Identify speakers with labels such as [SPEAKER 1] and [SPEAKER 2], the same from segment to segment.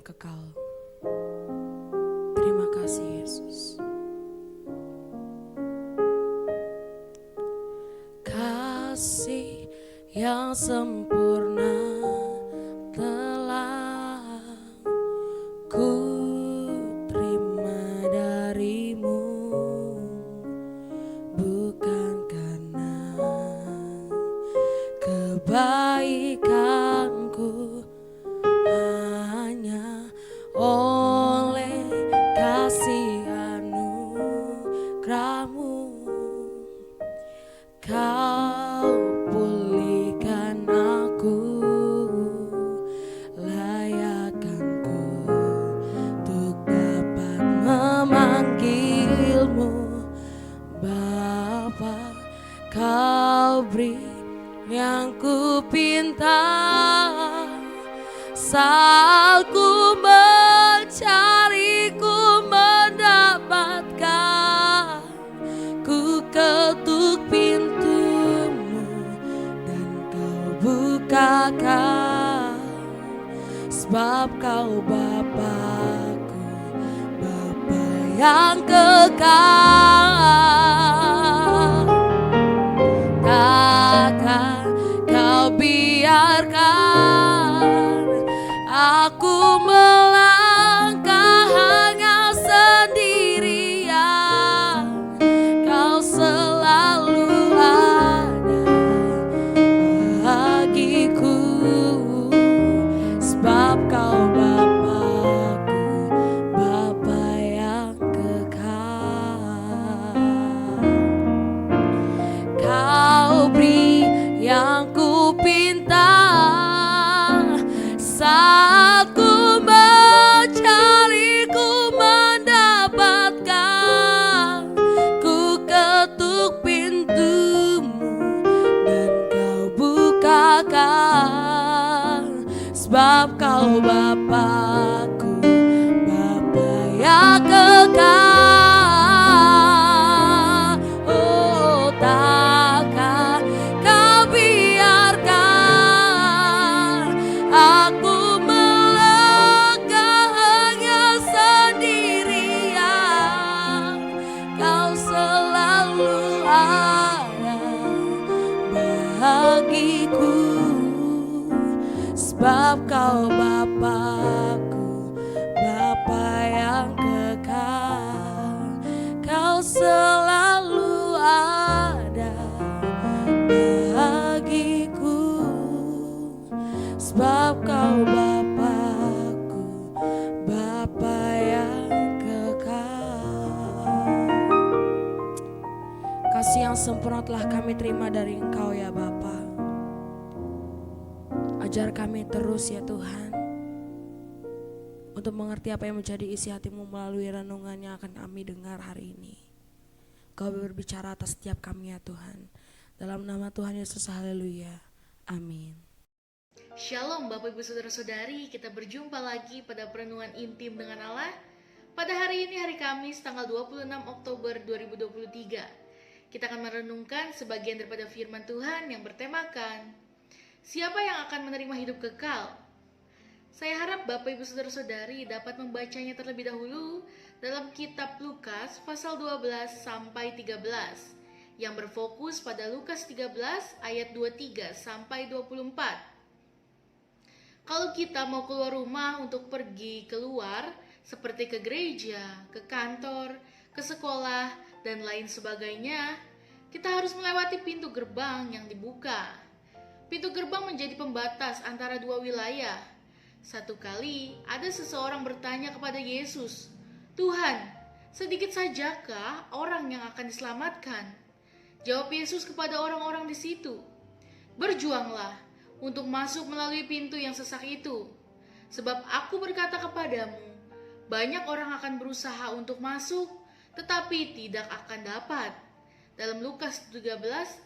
[SPEAKER 1] yang kekal. Terima kasih Yesus. Kasih yang sempurna telah ku terima darimu, bukan karena kebaikanku, hanya oleh kasih anugerahmu. Kau pulihkan aku, layakkanku untuk dapat memanggilmu Bapa. Kau beri yang ku pinta saat ku mencari, ku mendapatkan. Ku ketuk pintumu dan kau bukakan, sebab kau Bapakku, Bapa yang kekal. Takkan kau biarkan aku melangkah hanya sendirian. Kau selalu ada bagiku, sebab kau Bapakku, Bapa yang kekal. Kau beri yang ku pinta saat ku mencari, ku mendapatkan. Ku ketuk pintumu dan kau bukakan, sebab kau Bapakku, Bapa yang kekal. Oh, takkan kau biarkan aku melangkah hanya sendirian. Kau selalu ada bagiku, sebab kau Bapakku, Bapa yang kekal. Kau selalu ada bagiku, sebab kau Bapakku, Bapa yang kekal. Kasih yang sempurna telah kami terima dari Engkau ya Bapa. Ajar kami terus ya Tuhan, untuk mengerti apa yang menjadi isi hatimu melalui renungan yang akan kami dengar hari ini. Kau berbicara atas setiap kami ya Tuhan. Dalam nama Tuhan Yesus, haleluya. Amin.
[SPEAKER 2] Shalom Bapak Ibu Saudara-saudari, kita berjumpa lagi pada perenungan intim dengan Allah. Pada hari ini, hari Kamis tanggal 26 Oktober 2023. Kita akan merenungkan sebagian daripada firman Tuhan yang bertemakan siapa yang akan menerima hidup kekal. Saya harap Bapak Ibu Saudara-saudari dapat membacanya terlebih dahulu dalam kitab Lukas pasal 12 sampai 13 yang berfokus pada Lukas 13 ayat 23 sampai 24. Kalau kita mau keluar rumah untuk pergi keluar, seperti ke gereja, ke kantor, ke sekolah, dan lain sebagainya, kita harus melewati pintu gerbang yang dibuka. Pintu gerbang menjadi pembatas antara dua wilayah. Satu kali ada seseorang bertanya kepada Yesus, "Tuhan, sedikit sajakah orang yang akan diselamatkan?" Jawab Yesus kepada orang-orang di situ, "Berjuanglah untuk masuk melalui pintu yang sesak itu. Sebab aku berkata kepadamu, banyak orang akan berusaha untuk masuk, tetapi tidak akan dapat." Dalam Lukas 13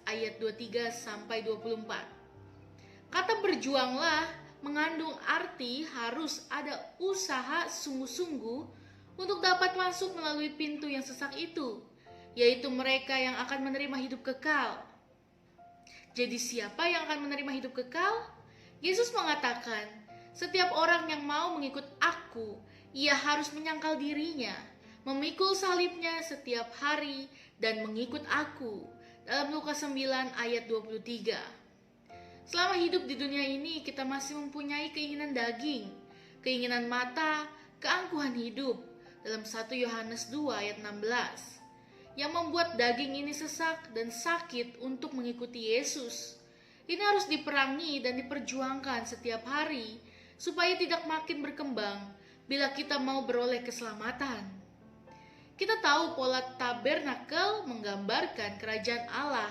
[SPEAKER 2] ayat 23 sampai 24. Kata berjuanglah mengandung arti harus ada usaha sungguh-sungguh untuk dapat masuk melalui pintu yang sesak itu, yaitu mereka yang akan menerima hidup kekal. Jadi siapa yang akan menerima hidup kekal? Yesus mengatakan, Setiap orang yang mau mengikut aku, ia harus menyangkal dirinya, memikul salibnya setiap hari dan mengikut aku. Dalam Lukas 9 ayat 23. Selama hidup di dunia ini, kita masih mempunyai keinginan daging, keinginan mata, keangkuhan hidup. Dalam 1 Yohanes 2 ayat 16. Yang membuat daging ini sesak dan sakit untuk mengikuti Yesus. Ini harus diperangi dan diperjuangkan setiap hari supaya tidak makin berkembang bila kita mau beroleh keselamatan. Kita tahu pola tabernakel menggambarkan kerajaan Allah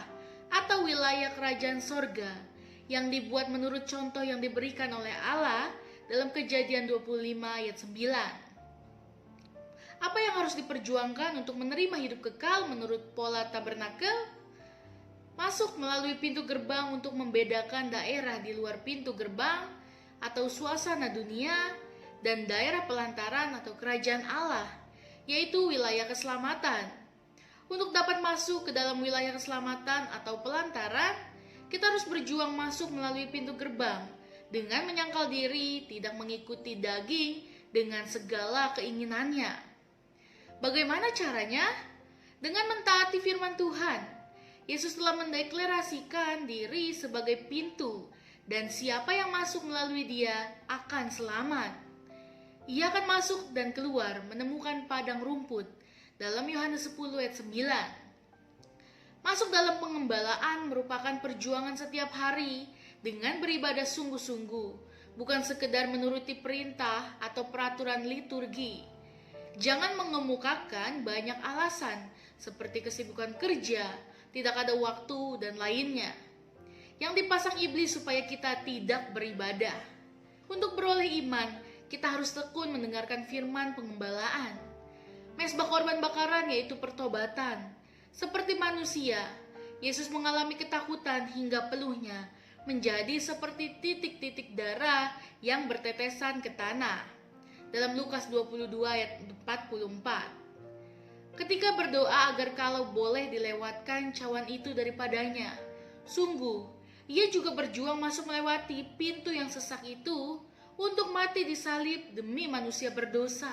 [SPEAKER 2] atau wilayah kerajaan sorga yang dibuat menurut contoh yang diberikan oleh Allah dalam Kejadian 25 ayat 9. Apa yang harus diperjuangkan untuk menerima hidup kekal menurut pola tabernakel? Masuk melalui pintu gerbang untuk membedakan daerah di luar pintu gerbang atau suasana dunia dan daerah pelantaran atau kerajaan Allah, yaitu wilayah keselamatan. Untuk dapat masuk ke dalam wilayah keselamatan atau pelantaran, kita harus berjuang masuk melalui pintu gerbang dengan menyangkal diri, tidak mengikuti daging dengan segala keinginannya. Bagaimana caranya? Dengan mentaati firman Tuhan. Yesus telah mendeklarasikan diri sebagai pintu, dan siapa yang masuk melalui Dia akan selamat. Ia akan masuk dan keluar menemukan padang rumput. Dalam Yohanes 10 ayat 9. Masuk dalam pengembalaan merupakan perjuangan setiap hari dengan beribadah sungguh-sungguh, bukan sekedar menuruti perintah atau peraturan liturgi. Jangan mengemukakan banyak alasan seperti kesibukan kerja, tidak ada waktu, dan lainnya yang dipasang iblis supaya kita tidak beribadah. Untuk beroleh iman, kita harus tekun mendengarkan firman pengembalaan. Mezbah korban bakaran yaitu pertobatan. Seperti manusia, Yesus mengalami ketakutan hingga peluhnya menjadi seperti titik-titik darah yang bertetesan ke tanah. Dalam Lukas 22 ayat 44. Ketika berdoa agar kalau boleh dilewatkan cawan itu daripadanya, sungguh ia juga berjuang masuk melewati pintu yang sesak itu untuk mati di salib demi manusia berdosa.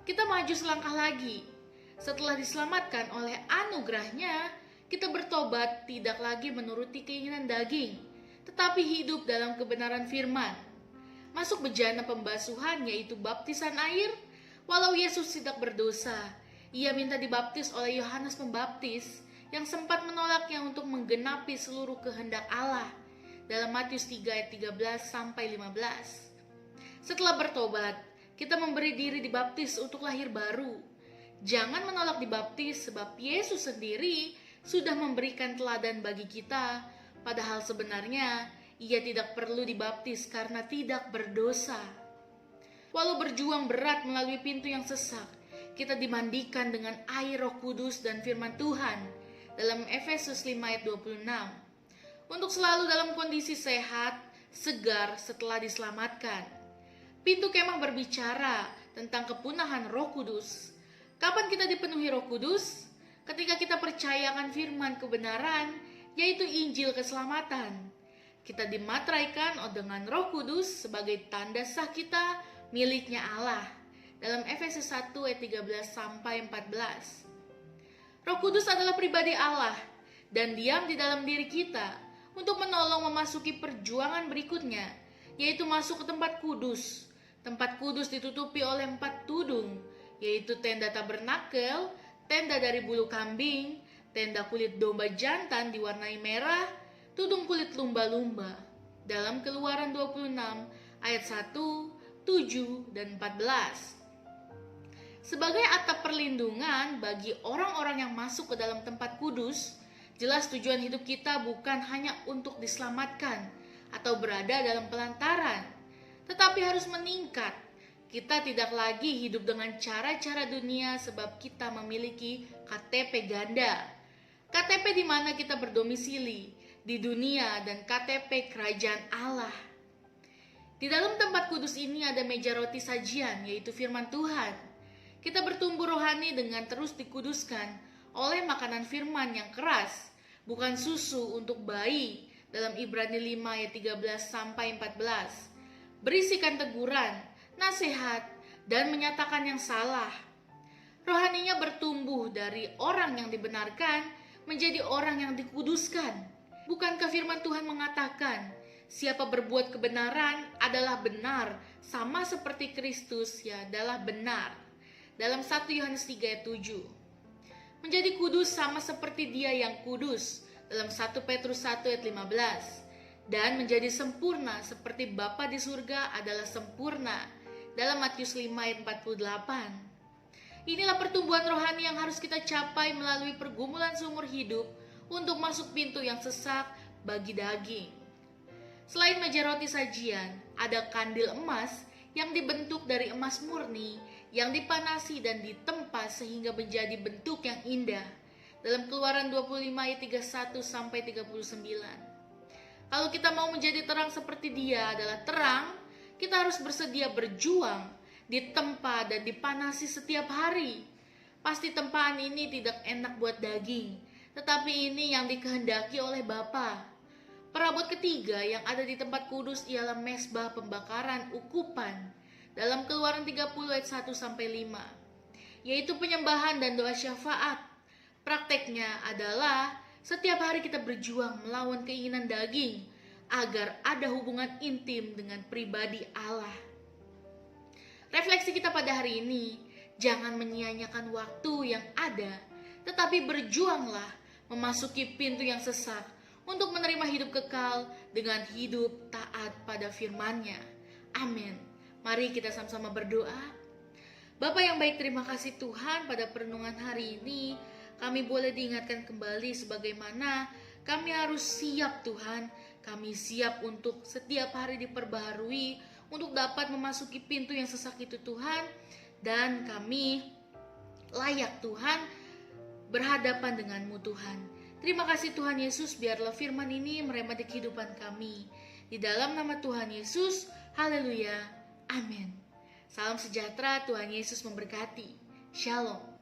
[SPEAKER 2] Kita maju selangkah lagi. Setelah diselamatkan oleh anugerahnya, kita bertobat tidak lagi menuruti keinginan daging, tetapi hidup dalam kebenaran firman. Masuk bejana pembasuhan yaitu baptisan air. Walau Yesus tidak berdosa, ia minta dibaptis oleh Yohanes Pembaptis yang sempat menolaknya untuk menggenapi seluruh kehendak Allah. Dalam Matius 3 ayat 13-15. Setelah bertobat, kita memberi diri dibaptis untuk lahir baru. Jangan menolak dibaptis sebab Yesus sendiri sudah memberikan teladan bagi kita, padahal sebenarnya ia tidak perlu dibaptis karena tidak berdosa. Walau berjuang berat melalui pintu yang sesak, kita dimandikan dengan air Roh Kudus dan firman Tuhan dalam Efesus 5 ayat 26. Untuk selalu dalam kondisi sehat, segar setelah diselamatkan. Pintu kemah berbicara tentang kepunahan Roh Kudus. Kapan kita dipenuhi Roh Kudus? Ketika kita percayakan firman kebenaran, yaitu Injil keselamatan. Kita dimateraikan dengan Roh Kudus sebagai tanda sah kita miliknya Allah. Dalam Efesus 1 ayat 13-14. Roh Kudus adalah pribadi Allah dan diam di dalam diri kita untuk menolong memasuki perjuangan berikutnya, yaitu masuk ke tempat kudus. Tempat kudus ditutupi oleh 4 tudung, yaitu tenda tabernakel, tenda dari bulu kambing, tenda kulit domba jantan diwarnai merah, tudung kulit lumba-lumba. Dalam Keluaran 26 ayat 1, 7, dan 14. Sebagai atap perlindungan bagi orang-orang yang masuk ke dalam tempat kudus, jelas tujuan hidup kita bukan hanya untuk diselamatkan atau berada dalam pelantaran, tetapi harus meningkat. Kita tidak lagi hidup dengan cara-cara dunia sebab kita memiliki KTP ganda. KTP di mana kita berdomisili di dunia dan KTP kerajaan Allah. Di dalam tempat kudus ini ada meja roti sajian, yaitu firman Tuhan. Kita bertumbuh rohani dengan terus dikuduskan oleh makanan firman yang keras, bukan susu untuk bayi. Dalam Ibrani 5 ayat 13-14. berisikan teguran, nasihat, dan menyatakan yang salah. Rohaninya bertumbuh dari orang yang dibenarkan menjadi orang yang dikuduskan. Bukankah firman Tuhan mengatakan, siapa berbuat kebenaran adalah benar, sama seperti Kristus ya adalah benar. Dalam 1 Yohanes 3 ayat 7. Menjadi kudus sama seperti Dia yang kudus. Dalam 1 Petrus 1 ayat 15. Dan menjadi sempurna seperti Bapa di surga adalah sempurna. Dalam Matius 5 ayat 48. Inilah pertumbuhan rohani yang harus kita capai melalui pergumulan seumur hidup untuk masuk pintu yang sesak bagi daging. Selain meja roti sajian, ada kandil emas yang dibentuk dari emas murni yang dipanasi dan ditempa sehingga menjadi bentuk yang indah. Dalam Keluaran 25 ayat 31 sampai 39. Kalau kita mau menjadi terang seperti Dia adalah terang, kita harus bersedia berjuang, ditempa dan dipanasi setiap hari. Pasti tempaan ini tidak enak buat daging, tetapi ini yang dikehendaki oleh Bapa. Perabot ketiga yang ada di tempat kudus ialah mezbah pembakaran ukupan dalam Keluaran 30 ayat 1 sampai 5, yaitu penyembahan dan doa syafaat. Prakteknya adalah setiap hari kita berjuang melawan keinginan daging agar ada hubungan intim dengan pribadi Allah. Refleksi kita pada hari ini, jangan menyia-nyiakan waktu yang ada, tetapi berjuanglah memasuki pintu yang sesak untuk menerima hidup kekal dengan hidup taat pada firman-Nya. Amin. Mari kita sama-sama berdoa. Bapa yang baik, terima kasih Tuhan pada perenungan hari ini. Kami boleh diingatkan kembali sebagaimana kami harus siap Tuhan. Kami siap untuk setiap hari diperbaharui untuk dapat memasuki pintu yang sesak itu Tuhan. Dan kami layak Tuhan berhadapan denganmu Tuhan. Terima kasih Tuhan Yesus, biarlah firman ini meremati kehidupan kami. Di dalam nama Tuhan Yesus, haleluya, amin. Salam sejahtera, Tuhan Yesus memberkati. Shalom.